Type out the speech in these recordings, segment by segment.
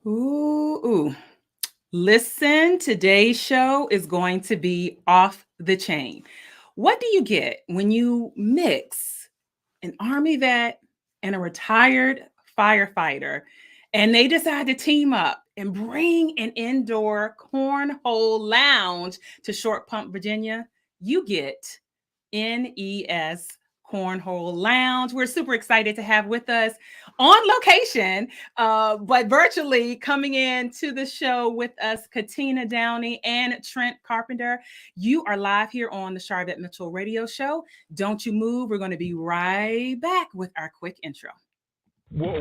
Ooh. Listen, today's show is going to be off the chain. What do you get when you mix an Army vet and a retired firefighter, and they decide to team up and bring an indoor cornhole lounge to Short Pump, Virginia? You get N.E.S. Cornhole Lounge. We're super excited to have with us on location, but virtually coming in to the show with us, Katina Downey and Trent Carpenter. You are live here on the Sharvette Mitchell Radio Show. Don't you move. We're going to be right back with our quick intro. Whoa.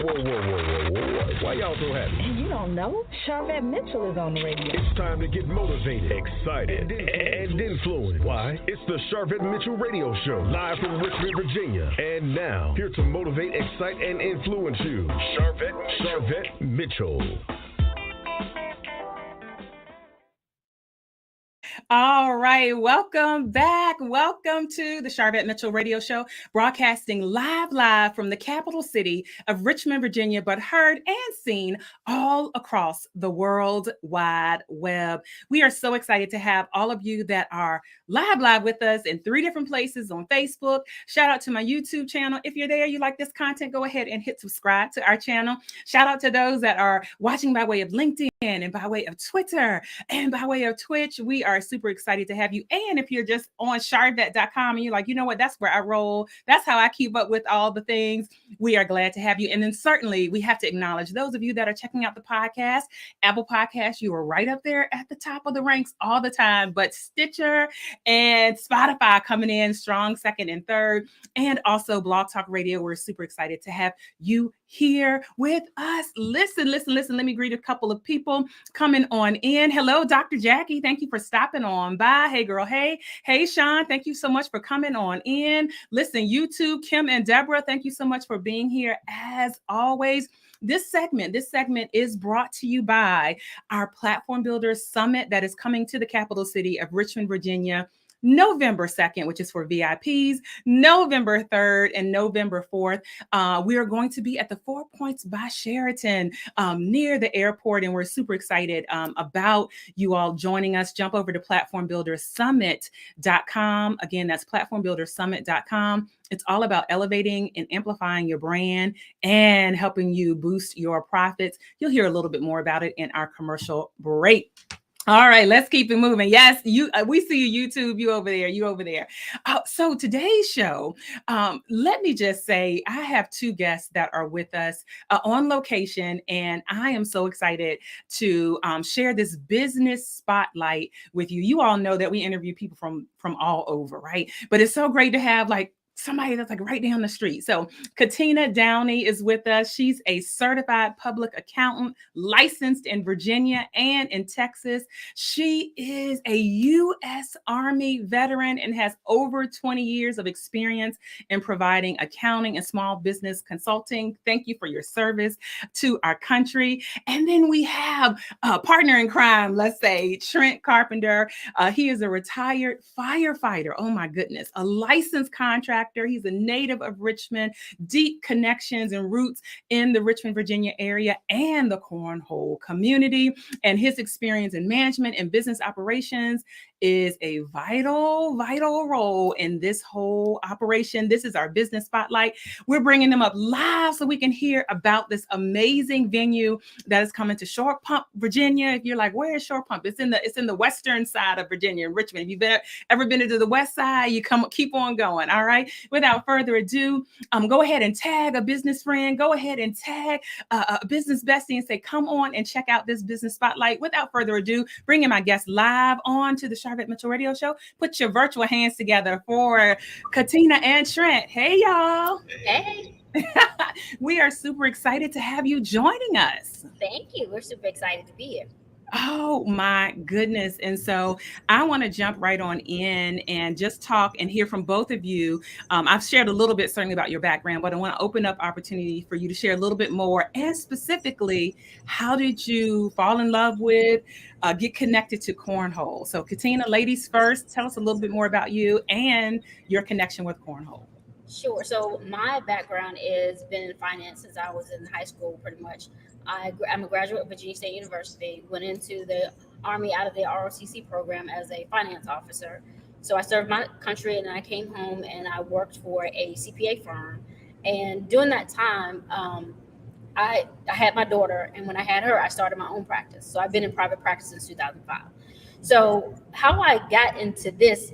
Why y'all so happy? You don't know? Sharvette Mitchell is on the radio. It's time to get motivated, excited, and influenced. Why? It's the Sharvette Mitchell Radio Show, live from Richmond, Virginia. And now, here to motivate, excite, and influence you, Sharvette Mitchell. All right, welcome back. Welcome to the Sharvette Mitchell Radio Show, broadcasting live from the capital city of Richmond, Virginia, but heard and seen all across the World Wide Web. We are so excited to have all of you that are live with us in 3 different places on Facebook. Shout out to my YouTube channel. If you're there, you like this content, go ahead and hit subscribe to our channel. Shout out to those that are watching by way of LinkedIn and by way of Twitter and by way of Twitch. We are super excited to have you. And if you're just on Sharvette.com and you're like, you know what, that's where I roll, that's how I keep up with all the things, we are glad to have you. And then certainly we have to acknowledge those of you that are checking out the podcast, Apple Podcasts, you are right up there at the top of the ranks all the time, but Stitcher and Spotify coming in strong second and third, and also Blog Talk Radio. We're super excited to have you here with us. Listen. Let me greet a couple of people coming on in. Hello, Dr. Jackie. Thank you for stopping on by. Hey, girl. Hey, Sean. Thank you so much for coming on in. Listen, YouTube, Kim and Deborah, thank you so much for being here as always. This segment is brought to you by our Platform Builders Summit that is coming to the capital city of Richmond, Virginia, November 2nd, which is for VIPs, November 3rd and November 4th. We are going to be at the 4 Points by Sheraton near the airport, and we're super excited about you all joining us. Jump over to platformbuildersummit.com. Again, that's platformbuildersummit.com. It's all about elevating and amplifying your brand and helping you boost your profits. You'll hear a little bit more about it in our commercial break. All right, let's keep it moving. Yes, we see you, YouTube. You over there. So today's show, let me just say, I have 2 guests that are with us on location, and I am so excited to share this business spotlight with you. You all know that we interview people from all over, right? But it's so great to have somebody that's right down the street. So Katina Downey is with us. She's a certified public accountant, licensed in Virginia and in Texas. She is a U.S. Army veteran and has over 20 years of experience in providing accounting and small business consulting. Thank you for your service to our country. And then we have a partner in crime, let's say, Trent Carpenter. He is a retired firefighter. Oh my goodness, a licensed contractor. He's a native of Richmond, deep connections and roots in the Richmond, Virginia area and the cornhole community. And his experience in management and business operations is a vital role in this whole operation. This is our business spotlight. We're bringing them up live so we can hear about this amazing venue that is coming to Short Pump, Virginia. If you're like, where is Short Pump? It's in the western side of Virginia, in Richmond. If you've ever been to the west side, you keep on going. All right. Without further ado, go ahead and tag a business friend. Go ahead and tag a business bestie and say, come on and check out this business spotlight. Without further ado, bringing my guest live on to the Sharvette Mitchell Radio Show. Put your virtual hands together for Katina and Trent. Hey, y'all. Hey. We are super excited to have you joining us. Thank you. We're super excited to be here. Oh my goodness. And so I want to jump right on in and just talk and hear from both of you. I've shared a little bit certainly about your background, but I want to open up opportunity for you to share a little bit more. And specifically, how did you fall in love with, get connected to cornhole? So Katina, ladies first, tell us a little bit more about you and your connection with cornhole. Sure. So my background is been in finance since I was in high school, pretty much. I'm a graduate of Virginia State University. Went into the Army out of the ROTC program as a finance officer. So I served my country, and then I came home and I worked for a CPA firm. And during that time, I had my daughter, and when I had her, I started my own practice. So I've been in private practice since 2005. So how I got into this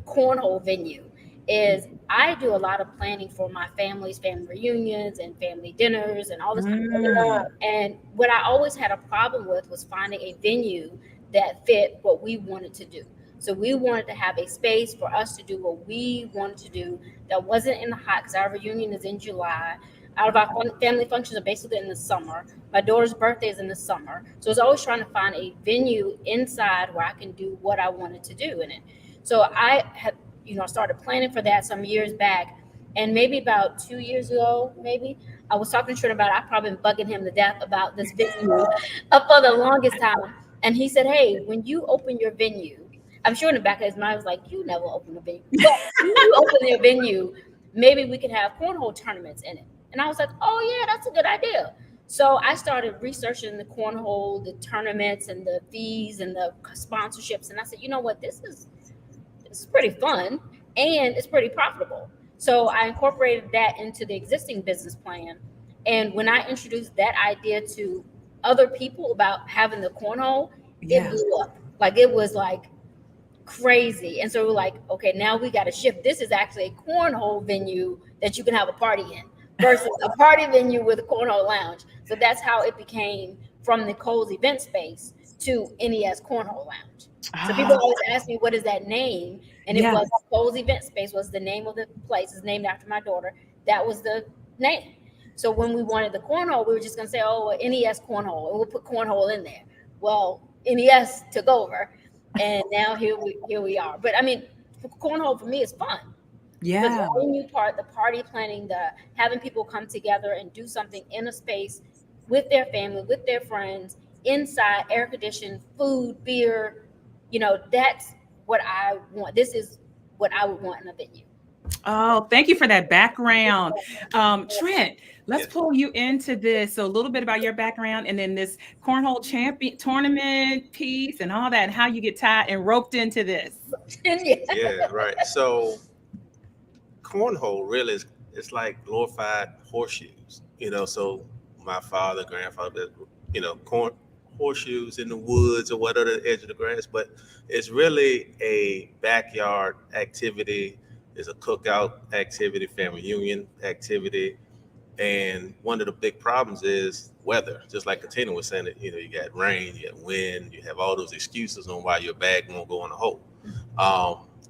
cornhole venue is I do a lot of planning for my family's family reunions and family dinners and all this kind of stuff. And what I always had a problem with was finding a venue that fit what we wanted to do. So we wanted to have a space for us to do what we wanted to do that wasn't in the hot, because our reunion is in July. Out of our family functions are basically in the summer. My daughter's birthday is in the summer. So I was always trying to find a venue inside where I can do what I wanted to do in it. So I had, started planning for that some years back. And maybe about 2 years ago, I was talking to Trent about it. I've probably been bugging him to death about this venue for the longest time. And he said, hey, when you open your venue, I'm sure in the back of his mind, I was like, you never open a venue. But when you open your venue, maybe we could have cornhole tournaments in it. And I was like, oh, yeah, that's a good idea. So I started researching the cornhole, the tournaments and the fees and the sponsorships. And I said, you know what, this is pretty fun and it's pretty profitable. So I incorporated that into the existing business plan. And when I introduced that idea to other people about having the cornhole, it blew up. Like, it was like crazy. And so we're like, okay, now we got to shift. This is actually a cornhole venue that you can have a party in versus a party venue with a Cornhole Lounge. So that's how it became from Nicole's event space to N.E.S. Cornhole Lounge. So people always ask me, what is that name? And it was Nicole's event space was the name of the place. It's named after my daughter. That was the name. So when we wanted the cornhole, we were just going to say, oh, N.E.S. Cornhole, and we'll put cornhole in there. Well, N.E.S. took over, and now here we are. But I mean, cornhole for me is fun. Yeah. The venue part, the party planning, the having people come together and do something in a space with their family, with their friends, inside, air conditioned, food, beer, that's what I want. This is what I would want in a venue. Oh, thank you for that background. Trent, let's pull you into this. So a little bit about your background and then this cornhole champion tournament piece and all that, and how you get tied and roped into this. Yeah, right. So cornhole really it's like glorified horseshoes, so my father, grandfather, horseshoes in the woods or whatever, the edge of the grass, but it's really a backyard activity. It's a cookout activity, family reunion activity. And one of the big problems is weather. Just like Katina was saying, you got rain, you got wind, you have all those excuses on why your bag won't go in the hole.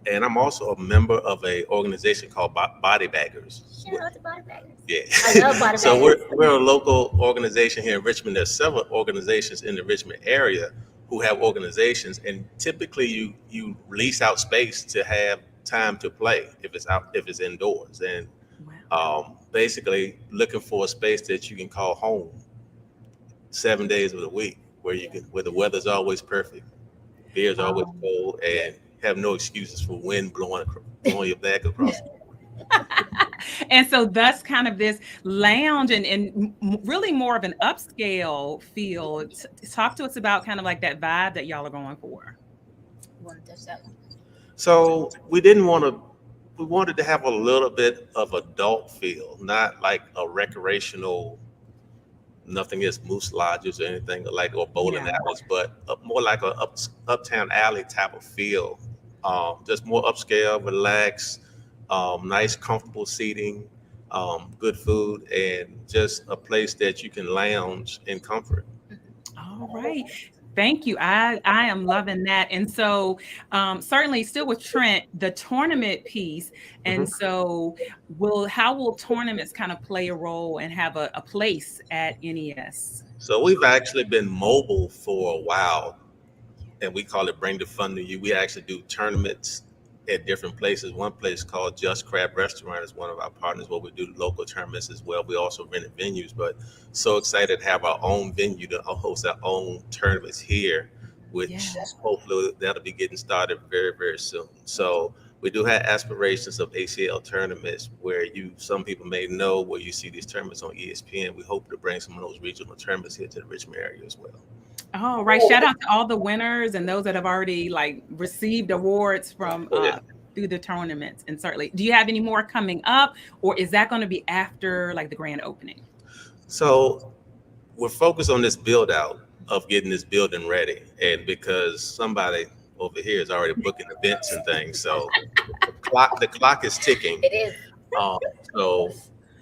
And I'm also a member of an organization called Body Baggers. Shout out to Body Baggers. Yeah. I love Body Baggers. So we're a local organization here in Richmond. There's several organizations in the Richmond area who have organizations, and typically you lease out space to have time to play if it's indoors, and basically looking for a space that you can call home 7 days of the week, where the weather's always perfect, beer's always cold, and have no excuses for wind blowing your back across. And so that's kind of this lounge and really more of an upscale feel. Talk to us about kind of like that vibe that y'all are going for. So we wanted to have a little bit of adult feel, not like a recreational, nothing is Moose Lodges or anything like, or bowling alleys, but more like a uptown alley type of feel. Just more upscale, relaxed, nice, comfortable seating, good food, and just a place that you can lounge in comfort. All right. Thank you. I am loving that. And so certainly still with Trent, the tournament piece. And so how will tournaments kind of play a role and have a place at N.E.S? So we've actually been mobile for a while, and we call it Bring the Fun to You. We actually do tournaments at different places. One place called Just Crab Restaurant is one of our partners where we do local tournaments as well. We also rented venues, but so excited to have our own venue to host our own tournaments here, which hopefully that'll be getting started very, very soon. So We do have aspirations of ACL tournaments where some people may know where you see these tournaments on ESPN. We hope to bring some of those regional tournaments here to the Richmond area as well. Oh, right. Shout out to all the winners and those that have already received awards from through the tournaments. And certainly, do you have any more coming up, or is that going to be after the grand opening? So we're focused on this build out of getting this building ready. And because somebody over here is already booking events and things, so the clock is ticking. It is. So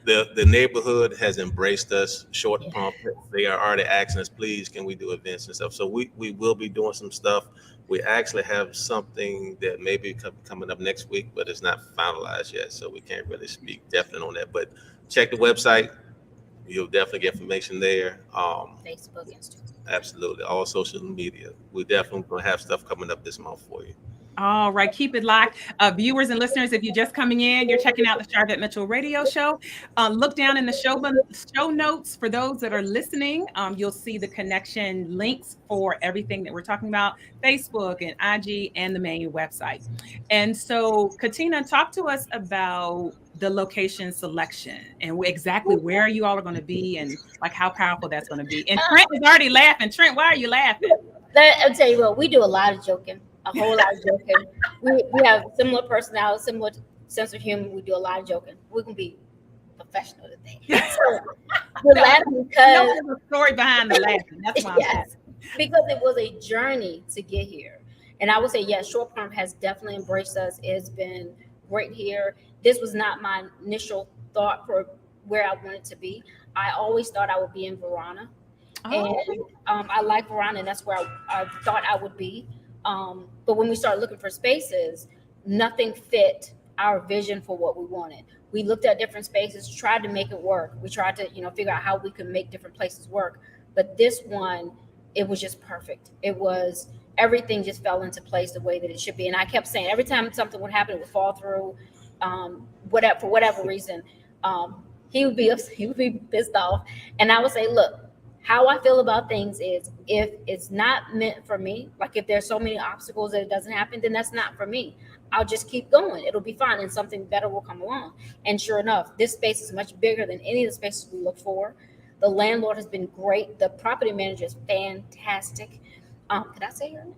the neighborhood has embraced us. Short Pump, they are already asking us, please, can we do events and stuff? So we will be doing some stuff. We actually have something that may be coming up next week, but it's not finalized yet, so we can't really speak definitely on that. But check the website. You'll definitely get information there. Facebook, Instagram. Absolutely. All social media. We're definitely going to have stuff coming up this month for you. All right. Keep it locked. Viewers and listeners, if you're just coming in, you're checking out the Sharvette Mitchell Radio Show. Look down in the show notes for those that are listening. You'll see the connection links for everything that we're talking about, Facebook and IG and the main website. And so, Katina, talk to us about the location selection and exactly where you all are going to be and how powerful that's going to be. And Trent is already laughing. Trent, why are you laughing? I'll tell you what, we do a lot of joking. A whole lot of joking. We have similar personality, similar sense of humor. We do a lot of joking. We're gonna be professional today. So we're laughing because there's a story behind the laughing. That's why. Yes, because it was a journey to get here. And I would say, yes, Short Pump has definitely embraced us. It's been great here. This was not my initial thought for where I wanted to be. I always thought I would be in Verona, and I like Verona, and that's where I thought I would be. But when we started looking for spaces, nothing fit our vision for what we wanted. We looked at different spaces, tried to make it work. We tried to, figure out how we could make different places work. But this one, it was just perfect. Everything just fell into place the way that it should be. And I kept saying every time something would happen, it would fall through, for whatever reason. He would be pissed off. And I would say, look, how I feel about things is if it's not meant for me, if there's so many obstacles that it doesn't happen, then that's not for me. I'll just keep going. It'll be fine and something better will come along. And sure enough, this space is much bigger than any of the spaces we look for. The landlord has been great. The property manager is fantastic. Could I say her name?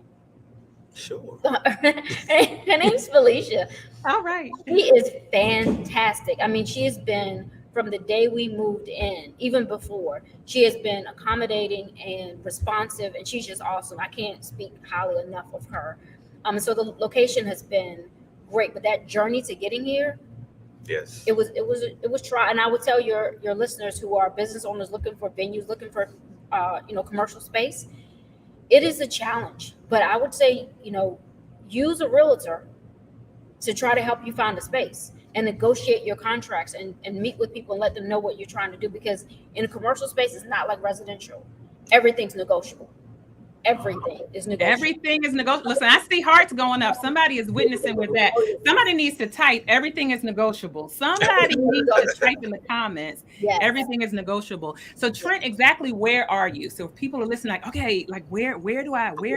Sure. Her name's Felicia. All right. She is fantastic. I mean, she has been, from the day we moved in, even before, she has been accommodating and responsive, and she's just awesome. I can't speak highly enough of her. So the location has been great, but that journey to getting here, yes, it was try. And I would tell your listeners who are business owners looking for venues, looking for commercial space, it is a challenge. But I would say use a realtor to try to help you find a space and negotiate your contracts and meet with people and let them know what you're trying to do, because in a commercial space, it's not like residential. Everything's negotiable. Everything is negotiable. Everything is negotiable. Listen, I see hearts going up. Somebody is witnessing with that. Somebody needs to type, everything is negotiable. Somebody needs to type in the comments, yes. Everything is negotiable. So Trent, exactly where are you? So if people are listening, where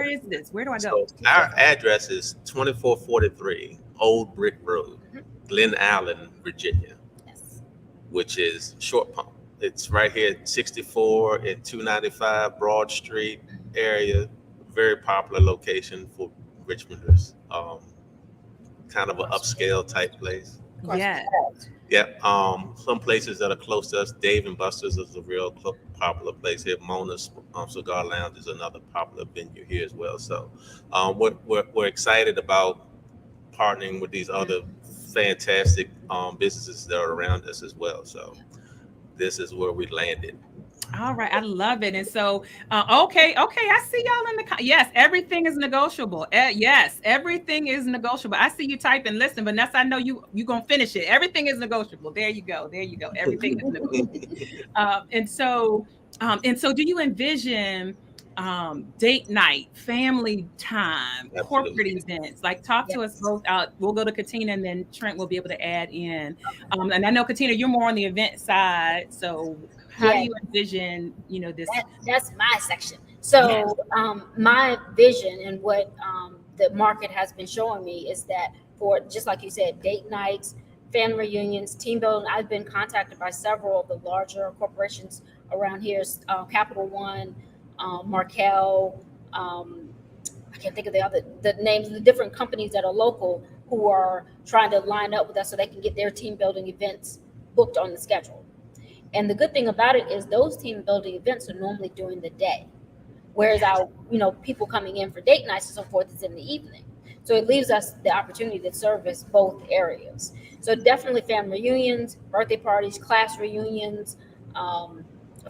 is this? Where do I go? So our address is 2443 Old Brick Road, Glen Allen, Virginia, yes. Which is Short Pump. It's right here at 64 and 295 Broad Street area. Very popular location for Richmonders. Kind of an upscale type place. Yeah. Yeah. Some places that are close to us, Dave and Buster's is a real popular place here. Mona's Cigar Lounge is another popular venue here as well. So we're excited about partnering with these other fantastic businesses that are around us as well. So this is where we landed. All right. I love it. And so, okay. I see y'all in the, yes, everything is negotiable. Yes, everything is negotiable. I see you typing, listen, Vanessa, I know you going to finish it. Everything is negotiable. There you go. Everything is negotiable. And so do you envision date night, family time, Absolutely. Corporate events? Talk to us both out. We'll go to Katina and then Trent will be able to add in. And I know, Katina, you're more on the event side. So how do you envision, this? That's my section. So my vision and what the market has been showing me is that for, just like you said, date nights, family reunions, team building. I've been contacted by several of the larger corporations around here, Capital One, Markel, I can't think of the names of the different companies that are local who are trying to line up with us so they can get their team building events booked on the schedule. And the good thing about it is those team building events are normally during the day, whereas our, people coming in for date nights and so forth is in the evening. So it leaves us the opportunity to service both areas. So definitely family reunions, birthday parties, class reunions, of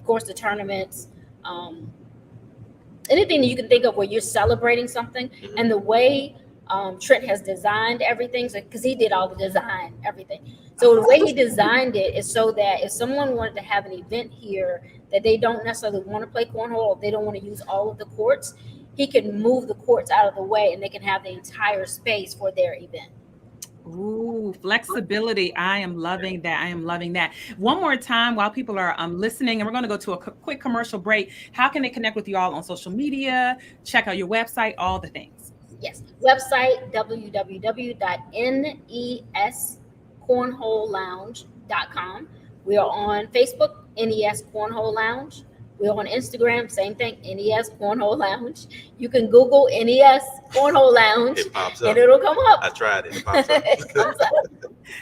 course the tournaments, anything that you can think of where you're celebrating something. And the way Trent has designed everything, because he did all the design, everything. So the way he designed it is so that if someone wanted to have an event here that they don't necessarily want to play cornhole, or they don't want to use all of the courts, he can move the courts out of the way and they can have the entire space for their event. Ooh, flexibility. I am loving that. I am loving that. One more time while people are listening, and we're going to go to a quick commercial break. How can they connect with you all on social media? Check out your website, all the things. Yes. Website, www.N.E.S.cornholelounge.com. We are on Facebook, N.E.S. Cornhole Lounge. We're on Instagram, same thing, N.E.S. Cornhole Lounge. You can Google N.E.S. Cornhole Lounge. It pops up. And it'll come up. I tried it. It pops up. It comes up.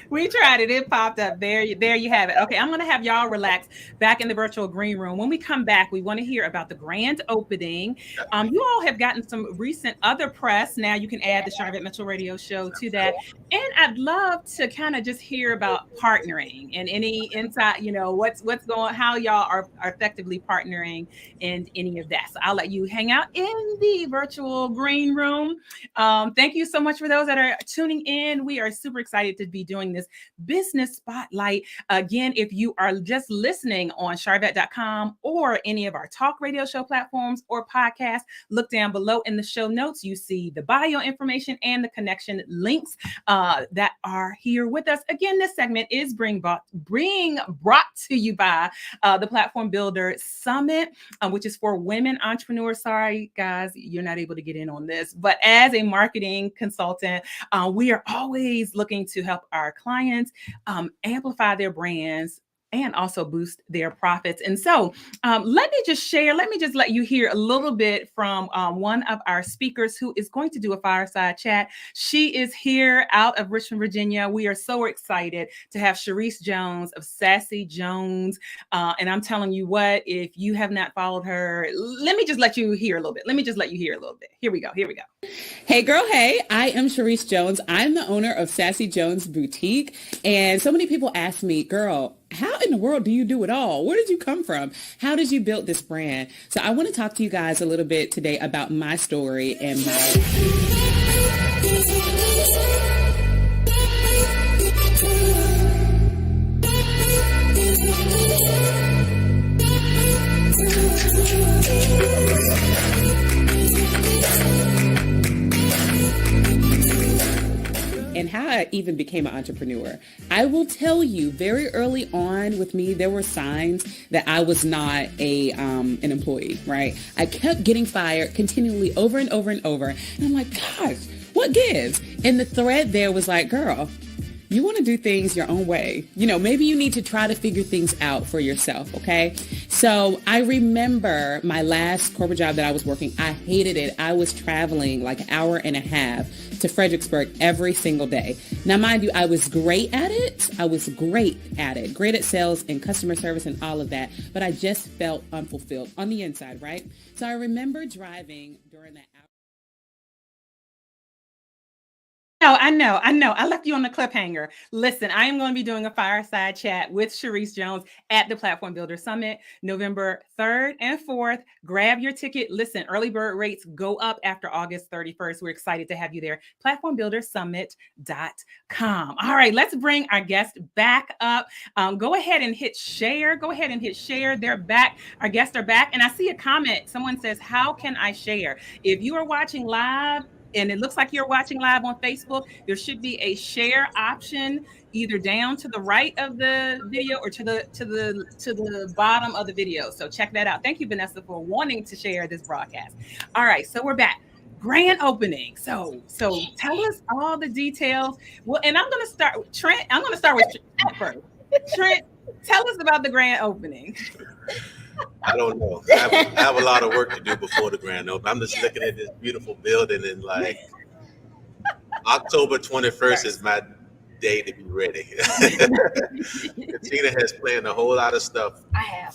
We tried it. It popped up. There you have it. Okay, I'm going to have y'all relax back in the virtual green room. When we come back, we want to hear about the grand opening. You all have gotten some recent other press. Now you can add the Sharvette Mitchell Radio Show to that. And I'd love to kind of just hear about partnering and any insight, what's going, how y'all are effectively partnering and any of that. So I'll let you hang out in the virtual green room. Thank you so much for those that are tuning in. We are super excited to be doing this business spotlight. Again, if you are just listening on Sharvette.com or any of our talk radio show platforms or podcasts, look down below in the show notes. You see the bio information and the connection links that are here with us. Again, this segment is being brought to you by the Platform Builder Summit, which is for women entrepreneurs. Sorry, guys, you're not able to get in on this, but as a marketing consultant, we are always looking to help our clients amplify their brands and also boost their profits. And so let me just let you hear a little bit from one of our speakers who is going to do a fireside chat. She is here out of Richmond, Virginia. We are so excited to have Sharice Jones of Sassy Jones. And I'm telling you what, if you have not followed her, let me just let you hear a little bit. Here we go. Hey girl, hey, I am Sharice Jones. I'm the owner of Sassy Jones Boutique. And so many people ask me, girl, how in the world do you do it all? Where did you come from? How did you build this brand? So I want to talk to you guys a little bit today about my story and how I even became an entrepreneur. I will tell you, very early on with me, there were signs that I was not an employee, right? I kept getting fired continually over and over and over. And I'm like, gosh, what gives? And the thread there was like, girl, you want to do things your own way. Maybe you need to try to figure things out for yourself, okay? So I remember my last corporate job that I was working, I hated it. I was traveling like an hour and a half to Fredericksburg every single day. Now, mind you, I was great at it. Great at sales and customer service and all of that. But I just felt unfulfilled on the inside, right? So I remember driving during that hour. I know. I left you on the cliffhanger. Listen, I am going to be doing a fireside chat with Sharice Jones at the Platform Builder Summit, November 3rd and 4th. Grab your ticket. Listen, early bird rates go up after August 31st. We're excited to have you there. PlatformBuilderSummit.com. All right, let's bring our guest back up. Go ahead and hit share. They're back. Our guests are back. And I see a comment. Someone says, how can I share? If you are watching live, and it looks like you're watching live on Facebook, there should be a share option either down to the right of the video or to the bottom of the video. So check that out. Thank you, Vanessa, for wanting to share this broadcast. All right, so we're back. grand opening. So tell us all the details. Well, and I'm going to start with Trent. I'm going to start with Trent first. Trent, tell us about the grand opening. I don't know. I have a lot of work to do before the grand opening. I'm just looking at this beautiful building and like October 21st is my day to be ready. Katina has planned a whole lot of stuff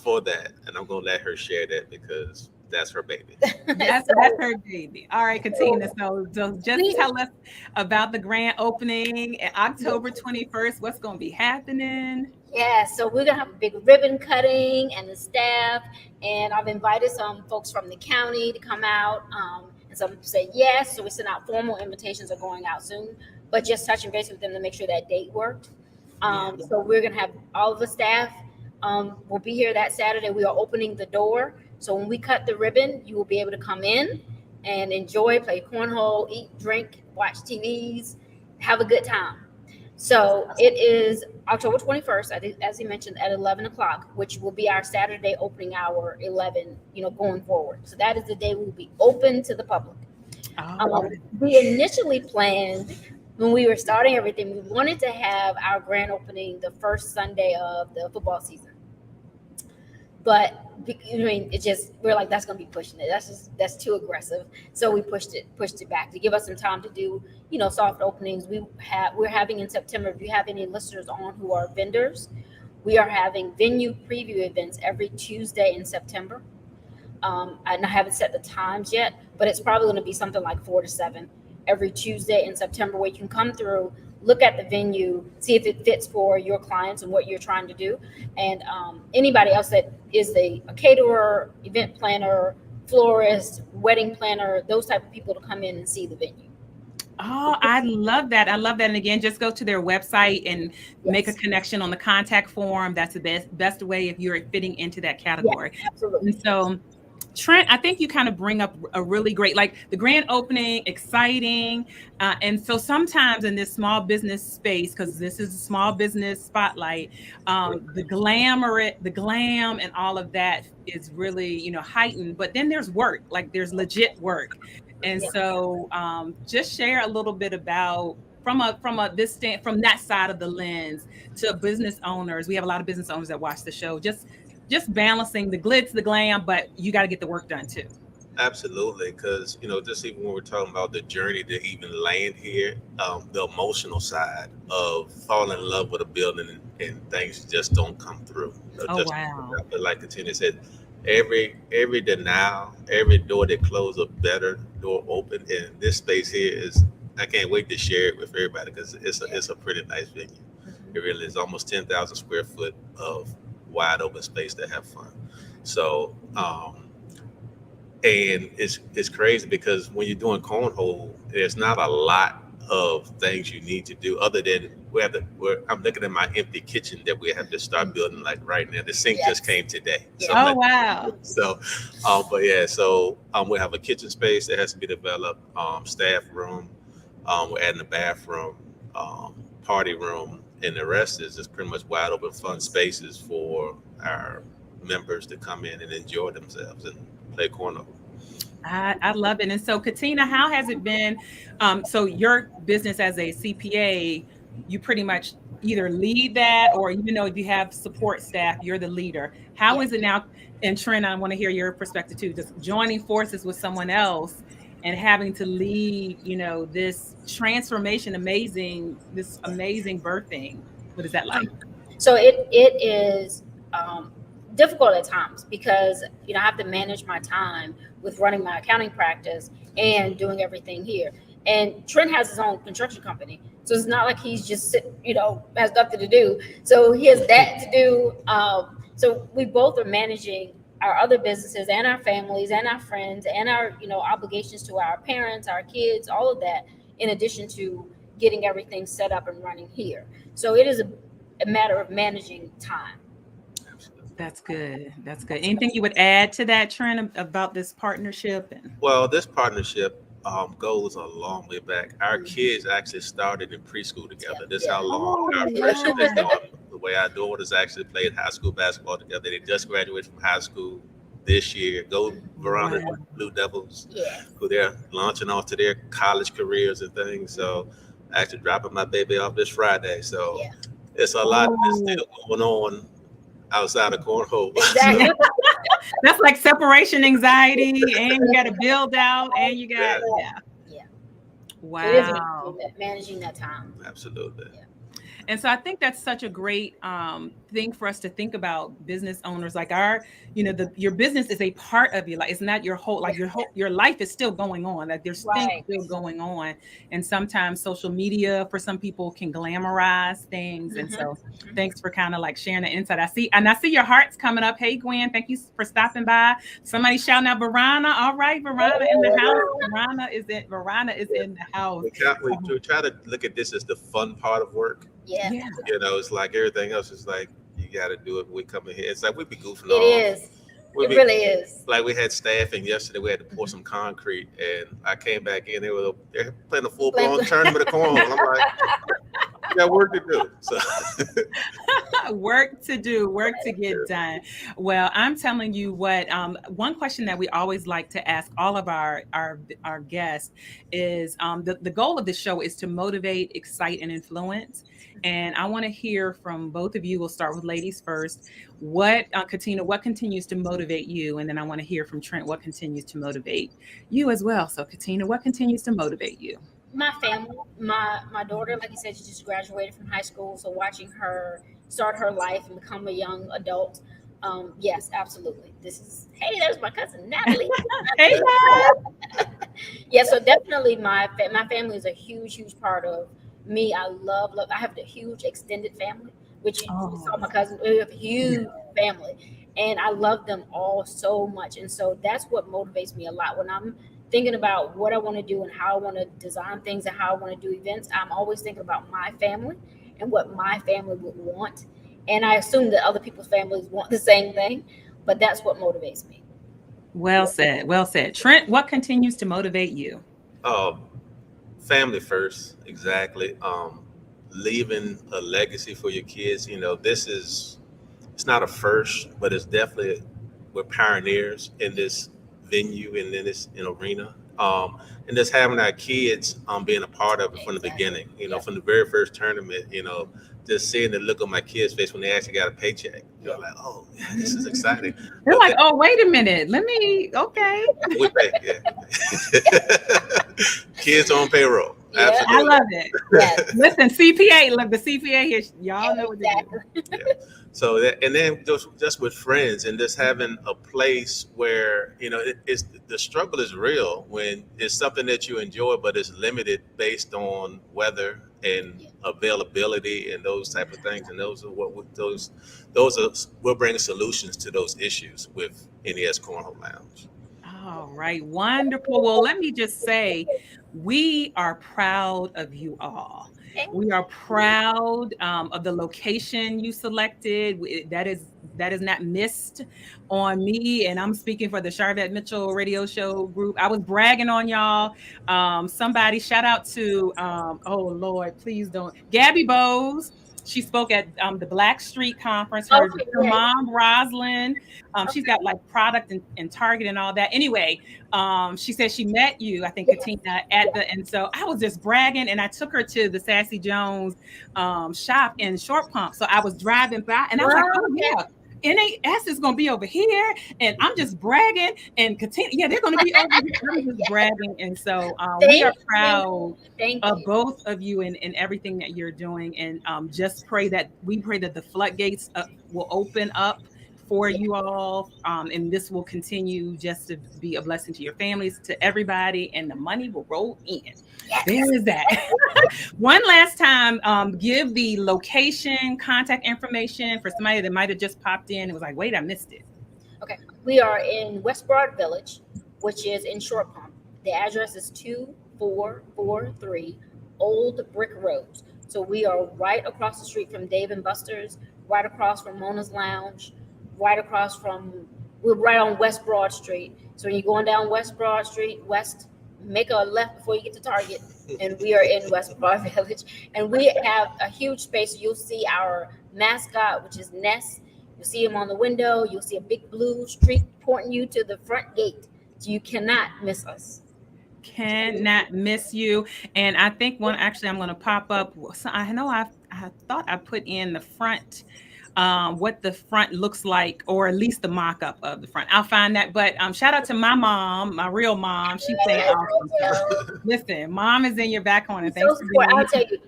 for that, and I'm going to let her share that because that's her baby. That's her baby. All right, Katina. So just tell us about the grand opening at October 21st. What's going to be happening? Yeah, so we're gonna have a big ribbon cutting and the staff, and I've invited some folks from the county to come out. And some said yes, so we sent out formal invitations are going out soon, but just touching base with them to make sure that date worked. So we're gonna have all of the staff will be here that Saturday. We are opening the door, so when we cut the ribbon, you will be able to come in and enjoy, play cornhole, eat, drink, watch TVs, have a good time. So it is October 21st, as you mentioned, at 11 o'clock, which will be our Saturday opening hour, 11, going forward. So that is the day we will be open to the public. We initially planned, when we were starting everything, we wanted to have our grand opening the first Sunday of the football season. But we're like, that's going to be pushing it. That's too aggressive. So we pushed it back to give us some time to do, soft openings. We're having in September, if you have any listeners on who are vendors, we are having venue preview events every Tuesday in September. I haven't set the times yet, but it's probably going to be something like 4 to 7 every Tuesday in September, where you can come through, look at the venue, see if it fits for your clients and what you're trying to do. And anybody else that is a caterer, event planner, florist, wedding planner, those type of people to come in and see the venue. Oh, I love that. And again, just go to their website and make a connection on the contact form. That's the best way if you're fitting into that category. Yeah, absolutely. And so, Trent, I think you kind of bring up a really great, like the grand opening, exciting. And so sometimes in this small business space, because this is a small business spotlight, the glam and all of that is really, heightened. But then there's work, like there's legit work. And so just share a little bit about from that side of the lens to business owners. We have a lot of business owners that watch the show. Just balancing the glitz, the glam, but you got to get the work done too. Absolutely, because just even when we're talking about the journey to even land here, the emotional side of falling in love with a building and things just don't come through. Wow! But like Katina said, every denial, every door that closed, a better door open. And this space here I can't wait to share it with everybody because it's a pretty nice venue. It really is, almost 10,000 square foot of wide open space to have fun. So and it's crazy because when you're doing cornhole, there's not a lot of things you need to do other than I'm looking at my empty kitchen that we have to start building like right now. The sink just came today. So wow. So so we have a kitchen space that has to be developed, staff room, we're adding a bathroom, party room, and the rest is just pretty much wide open fun spaces for our members to come in and enjoy themselves and play cornhole. I love it. And so, Katina, how has it been? So your business as a CPA, you pretty much either lead that or if you have support staff, you're the leader. How is it now? And Trent, I want to hear your perspective too, just joining forces with someone else and having to lead, this transformation, this amazing birthing. What is that like? So it is difficult at times because, I have to manage my time with running my accounting practice and doing everything here. And Trent has his own construction company. So it's not like he's just has nothing to do. So he has that to do. So we both are managing our other businesses and our families and our friends and our, obligations to our parents, our kids, all of that, in addition to getting everything set up and running here. So it is a matter of managing time. That's good. Anything you would add to that, Trent, about this partnership? Well, this partnership goes a long way back. Our kids actually started in preschool together. This is how long our friendship is going. The way our daughters actually played high school basketball together. They just graduated from high school this year. Go Verona Wow. Blue Devils, Yeah. who they're launching off to their college careers and things. So actually dropping my baby off this Friday. So Yeah. it's a lot that's Oh. still going on outside of cornhole. Exactly. That's like separation anxiety, and you got to build out, and you got Yeah. Wow. So it is managing that time. Absolutely. Yeah. And so I think that's such a great thing for us to think about business owners. Like your business is a part of your life. It's not your whole, like your life is still going on. Like there's things still going on. And sometimes social media for some people can glamorize things. And so thanks for kind of like sharing the insight. I see your hearts coming up. Hey, Gwen, thank you for stopping by. Somebody shouting out Verona. All right, Verona in the house. Verona is in the house. We try to look at this as the fun part of work. Yeah. You know, it's like everything else is like, you got to do it when we come in here. It's like we be goofing It off. is. It really is. Like we had staffing yesterday. We had to pour some concrete, and I came back in. They're playing a full-blown tournament of cornhole. And I'm like, you got work to do. So work to get done. Well, I'm telling you what, one question that we always like to ask all of our guests is the goal of the show is to motivate, excite, and influence. And I want to hear from both of you. We'll start with ladies first. Katina, what continues to motivate you? And then I want to hear from Trent, what continues to motivate you as well. So Katina, what continues to motivate you? My family, my daughter, like you said, she just graduated from high school. So watching her start her life and become a young adult. Yes, absolutely. There's my cousin, Natalie. Hey, guys. Yeah, so definitely my family is a huge part of me. I have a huge extended family, which you saw my cousin. We have a huge family, and I love them all so much. And so that's what motivates me a lot when I'm thinking about what I want to do and how I want to design things and how I want to do events. I'm always thinking about my family and what my family would want. And I assume that other people's families want the same thing, but that's what motivates me. Well said. Well said. Trent, what continues to motivate you? Family first, exactly. Leaving a legacy for your kids. You know, it's not a first, but it's definitely, we're pioneers in this venue and in this arena. And just having our kids being a part of it from the beginning, from the very first tournament, just seeing the look on my kids' face when they actually got a paycheck. You're like, oh, yeah, this is exciting. They're like, oh, wait a minute. Okay. We pay, yeah. Kids on payroll. Yeah. Absolutely. I love it. Yes. Listen, CPA, look, the CPA here, y'all know what to do. Yeah. So and then just with friends and just having a place where, it's the struggle is real when it's something that you enjoy, but it's limited based on weather and availability and those type of things. And we're bringing solutions to those issues with N.E.S. Cornhole Lounge. All right. Wonderful. Well, let me just say, we are proud of you all. We are proud of the location you selected. That is not missed on me. And I'm speaking for the Sharvette Mitchell Radio Show group. I was bragging on y'all. Somebody shout out to, oh Lord, please don't. Gabby Bowes. She spoke at the Black Street Conference. Her mom, Roslyn, she's got like product and Target and all that. Anyway, she said she met you, I think, Katina, and so I was just bragging, and I took her to the Sassy Jones shop in Short Pump. So I was driving by, and I was like, oh yeah, N.E.S. is going to be over here, and I'm just bragging, and Katina, yeah, they're going to be over here. I'm just bragging, and so we are proud of both of you and everything that you're doing, and just pray that the floodgates will open up for you all, and this will continue just to be a blessing to your families, to everybody, and the money will roll in. Yes. There is that. One last time, give the location, contact information for somebody that might have just popped in and was like, wait, I missed it. Okay. We are in West Broad Village, which is in Short Pump. The address is 2443 Old Brick Road. So we are right across the street from Dave & Buster's, right across from Mona's Lounge, we're right on West Broad Street. So when you're going down West Broad Street, make a left before you get to Target, and we are in West Broad Village. And we have a huge space. You'll see our mascot, which is N.E.S. You'll see them on the window. You'll see a big blue streak pointing you to the front gate. So you cannot miss us. Cannot miss you. And I think I'm going to pop up. So I know I thought I put in the front, what the front looks like, or at least the mock-up of the front. I'll find that. But shout out to my mom, my real mom. She's saying awesome stuff. Listen, mom is in your back corner. Thanks for being here. I'll tell you,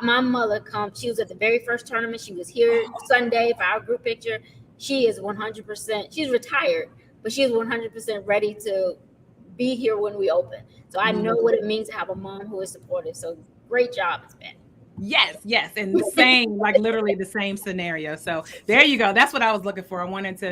my mother she was at the very first tournament. She was here Sunday for our group picture. She is 100%. She's retired, but she is 100% ready to be here when we open. So I know what it means to have a mom who is supportive. So great job, it's been. Yes. And the same, like literally the same scenario. So there you go. That's what I was looking for.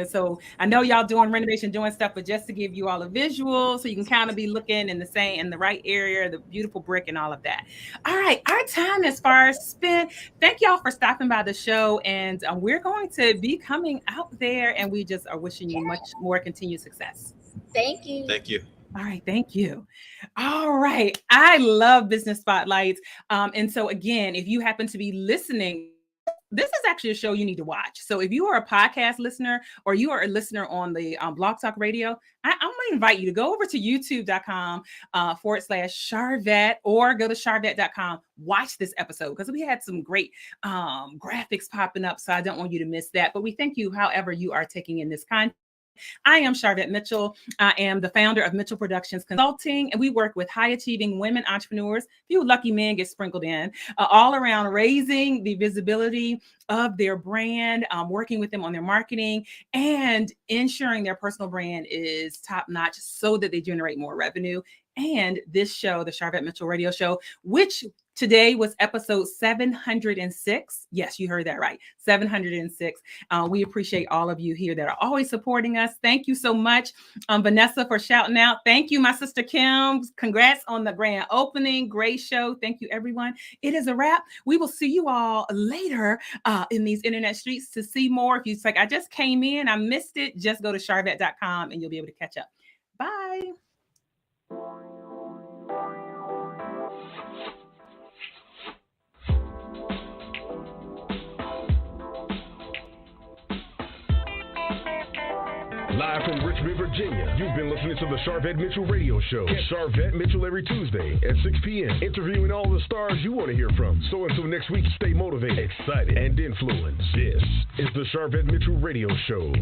So I know y'all doing renovation, doing stuff, but just to give you all a visual so you can kind of be looking in the right area, the beautiful brick and all of that. All right. Our time as far as spent. Thank y'all for stopping by the show. And we're going to be coming out there, and we just are wishing you much more continued success. Thank you. Thank you. All right. Thank you. All right. I love business spotlights. And so again, if you happen to be listening, this is actually a show you need to watch. So if you are a podcast listener or you are a listener on the Blog Talk Radio, I'm going to invite you to go over to youtube.com/Sharvette or go to Sharvette.com. Watch this episode because we had some great graphics popping up. So I don't want you to miss that. But we thank you however you are taking in this content. I am Sharvette Mitchell. I am the founder of Mitchell Productions Consulting, and we work with high-achieving women entrepreneurs. A few lucky men get sprinkled in, all around raising the visibility of their brand, working with them on their marketing, and ensuring their personal brand is top-notch so that they generate more revenue. And this show, the Sharvette Mitchell Radio Show, which today was episode 706. Yes, you heard that right. 706. We appreciate all of you here that are always supporting us. Thank you so much, Vanessa, for shouting out. Thank you, my sister Kim. Congrats on the grand opening. Great show. Thank you, everyone. It is a wrap. We will see you all later in these internet streets to see more. If you like, I just came in, I missed it, just go to Sharvette.com and you'll be able to catch up. Bye. Live from Richmond, Virginia, you've been listening to the Sharvette Mitchell Radio Show. Catch Sharvette Mitchell every Tuesday at 6 p.m., interviewing all the stars you want to hear from. So until next week, stay motivated, excited, and influenced. This is the Sharvette Mitchell Radio Show.